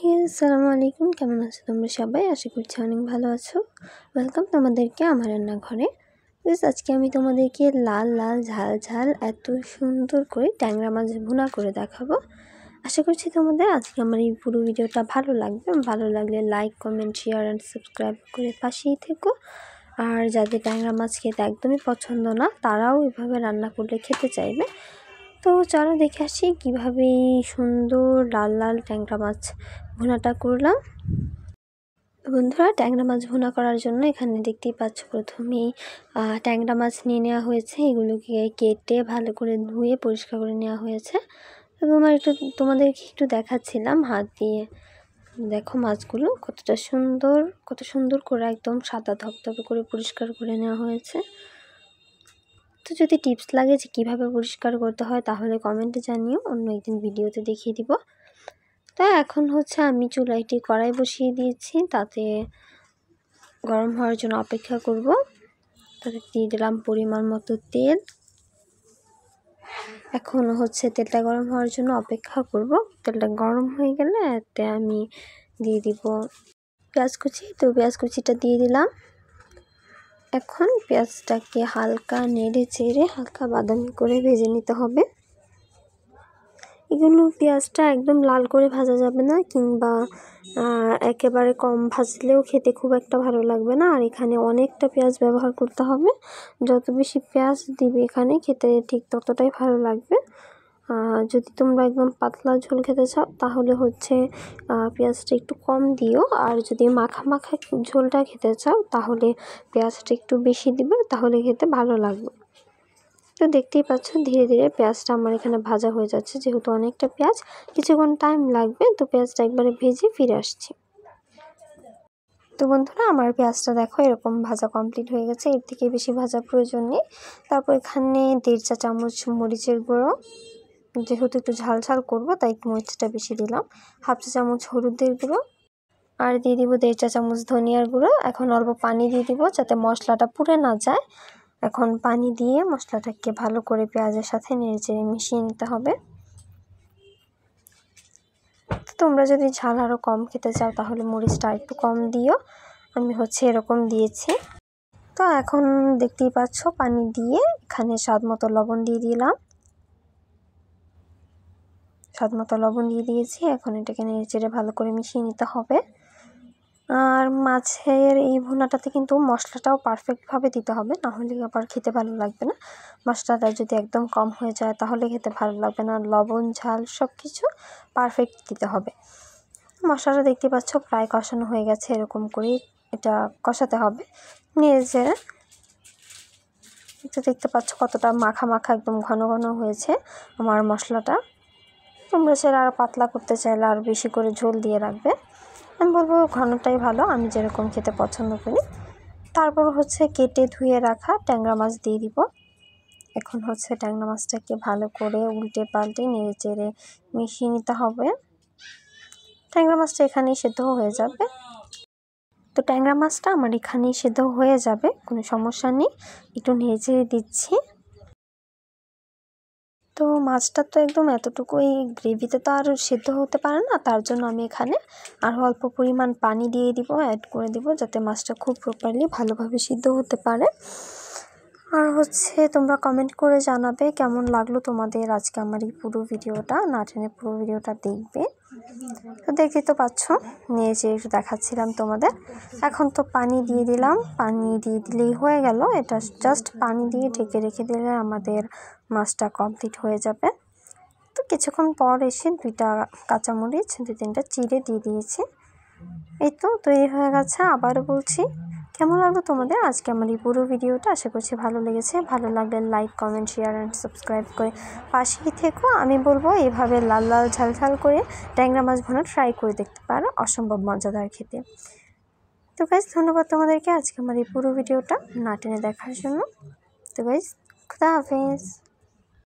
আসসালামু আলাইকুম, কেমন আছো তোমরা সবাই? আশা করছি অনেক ভালো আছো। ওয়েলকাম তোমাদেরকে আমার রান্নাঘরে। আজকে আমি তোমাদেরকে লাল লাল ঝাল ঝাল এত সুন্দর করে ট্যাংরা মাছ ভুনা করে দেখাবো। আশা করছি তোমাদের আজকে আমার এই পুরো ভিডিওটা ভালো লাগবে। ভালো লাগলে like, comment, share and subscribe করে পাশেই থেকো। আর যাদের ট্যাংরা মাছ খেতে একদমই পছন্দ না, তারাও এভাবে রান্না করলে খেতে চাইবে। তো চলো দেখে আসি কীভাবে সুন্দর লাল লাল ট্যাংরা মাছ ভুনাটা করলাম। বন্ধুরা, ট্যাংরা মাছ ভুনা করার জন্য এখানে দেখতেই পাচ্ছ প্রথমেই ট্যাংরা মাছ নিয়ে নেওয়া হয়েছে। এগুলোকে কেটে ভালো করে ধুয়ে পরিষ্কার করে নেওয়া হয়েছে। তোমাদেরকে একটু দেখাচ্ছিলাম হাত দিয়ে। দেখো মাছগুলো কত সুন্দর করে একদম সাদা ধপধপে করে পরিষ্কার করে নেওয়া হয়েছে। তো যদি টিপস লাগে যে কীভাবে পরিষ্কার করতে হয় তাহলে কমেন্টে জানিও, অন্য একদিন ভিডিওতে দেখিয়ে দিব। তো এখন আমি চুলাইটি কড়াই বসিয়ে দিয়েছি, তাতে গরম হওয়ার জন্য অপেক্ষা করব। তাতে দিয়ে দিলাম পরিমাণ মতো তেল। এখন তেলটা গরম হওয়ার জন্য অপেক্ষা করব। তেলটা গরম হয়ে গেলে এতে আমি দিয়ে দিব পেঁয়াজ কুচি। তো পেঁয়াজ কুচিটা দিয়ে দিলাম। এখন পেঁয়াজটাকে হালকা নেড়ে চেড়ে হালকা বাদামি করে ভেজে নিতে হবে। এগুলো পেঁয়াজটা একদম লাল করে ভাজা যাবে না, কিংবা একেবারে কম ভাজলেও খেতে খুব একটা ভালো লাগবে না। আর এখানে অনেকটা পেঁয়াজ ব্যবহার করতে হবে। যত বেশি পেঁয়াজ দিবে এখানে খেতে ঠিক ততটাই ভালো লাগবে। যদি তোমরা একদম পাতলা ঝোল খেতে চাও তাহলে পেঁয়াজটা একটু কম দিও। আর যদি মাখা মাখা ঝোলটা খেতে চাও তাহলে পেঁয়াজটা একটু বেশি দিবে, তাহলে খেতে ভালো লাগবে। তো দেখতেই পাচ্ছ ধীরে ধীরে পেঁয়াজটা আমার এখানে ভাজা হয়ে যাচ্ছে। যেহেতু অনেকটা পেঁয়াজ, কিছুক্ষণ টাইম লাগবে। তো পেঁয়াজটা একবারে ভেজে ফিরে আসছি। তো বন্ধুরা, আমার পেঁয়াজটা দেখো এরকম ভাজা কমপ্লিট হয়ে গেছে। এর থেকে বেশি ভাজা প্রয়োজন নেই। তারপর এখানে 1.5 চা চামচ মরিচের গুঁড়ো, যেহেতু একটু ঝাল ঝাল করবো তাই মরিচটা বেশি দিলাম। 1/2 চা চামচ হলুদের গুঁড়ো, আর দিয়ে দিব 1.5 চা চামচ ধনিয়ার গুঁড়ো। এখন অল্প পানি দিয়ে দিব যাতে মশলাটা পুড়ে না যায়। এখন পানি দিয়ে মশলাটাকে ভালো করে পেঁয়াজের সাথে নেড়েচেড়ে মিশিয়ে নিতে হবে। তোমরা যদি ঝাল আরও কম খেতে চাও তাহলে মরিচটা একটু কম দিও। আমি এরকম দিয়েছি। তো এখন দেখতেই পাচ্ছ পানি দিয়ে এখানে স্বাদ মতো লবণ দিয়ে দিলাম। স্বাদ মতো লবণ দিয়ে দিয়েছি। এখন এটাকে নেড়েচেড়ে ভালো করে মিশিয়ে নিতে হবে। আর মাছের এই ভুনাটাতে কিন্তু মশলাটাও পারফেক্টভাবে দিতে হবে, নাহলে আবার খেতে ভালো লাগবে না। মশলাটা যদি একদম কম হয়ে যায় তাহলে খেতে ভালো লাগবে না। লবণ ঝাল সব কিছু পারফেক্ট দিতে হবে। মশলাটা দেখতে পাচ্ছ প্রায় কষানো হয়ে গেছে। এরকম করেই এটা কষাতে হবে নেড়েচেড়ে। এটা দেখতে পাচ্ছ কতটা মাখা মাখা একদম ঘন ঘন হয়েছে আমার মশলাটা। তোমরা সেটা আরও পাতলা করতে চাইলে আর বেশি করে ঝোল দিয়ে রাখবে। আমি বলবো ঘনটাই ভালো, আমি যেরকম খেতে পছন্দ করি। তারপর কেটে ধুয়ে রাখা ট্যাংরা মাছ দিয়ে দিব। এখন ট্যাংরা মাছটাকে ভালো করে উল্টে পাল্টে নেড়ে চেড়ে মিশিয়ে নিতে হবে। ট্যাংরা মাছটা এখানেই সেদ্ধ হয়ে যাবে। তো ট্যাংরা মাছটা আমার এখানেই সেদ্ধ হয়ে যাবে, কোনো সমস্যা নেই। একটু নেড়ে চেড়ে দিচ্ছি। তো মাছটা তো একদম এতটুকুই, গ্রেভিতে তো আর সেদ্ধ হতে পারে না। তার জন্য আমি এখানে আরও অল্প পরিমাণ পানি দিয়ে দিব, অ্যাড করে দিব, যাতে মাছটা খুব প্রপারলি ভালোভাবে সিদ্ধ হতে পারে। আর তোমরা কমেন্ট করে জানাবে কেমন লাগলো তোমাদের আজকে আমার এই পুরো ভিডিওটা। না টেনে পুরো ভিডিওটা দেখবে। তো দেখতে তো পাচ্ছ নিয়ে যে একটু দেখাচ্ছিলাম তোমাদের। এখন তো পানি দিয়ে দিলাম। পানি দিয়ে দিলেই হয়ে গেল। এটা জাস্ট পানি দিয়ে ঢেকে রেখে দিলে আমাদের মাছটা কমপ্লিট হয়ে যাবে। তো কিছুক্ষণ পর এসে 2টা কাঁচামরিচ 2-3টা চিড়ে দিয়ে দিয়েছি। এই তো তৈরি হয়ে গেছে। আবারও বলছি, কেমন লাগলো তোমাদের আজকে আমার এই পুরো ভিডিওটা? আশা করছি ভালো লেগেছে। ভালো লাগলে like, comment, share and subscribe করে পাশেই থেকো। আমি বলবো এইভাবে লাল লাল ঝাল ঝাল করে ট্যাংরা মাছ ভুনা ট্রাই করে দেখতে পারো, অসম্ভব মজাদার খেতে। তো গাইজ, ধন্যবাদ তোমাদেরকে আজকে আমার এই পুরো ভিডিওটা না টেনে দেখার জন্য। তো গাইজ, খুদা হাফেজ।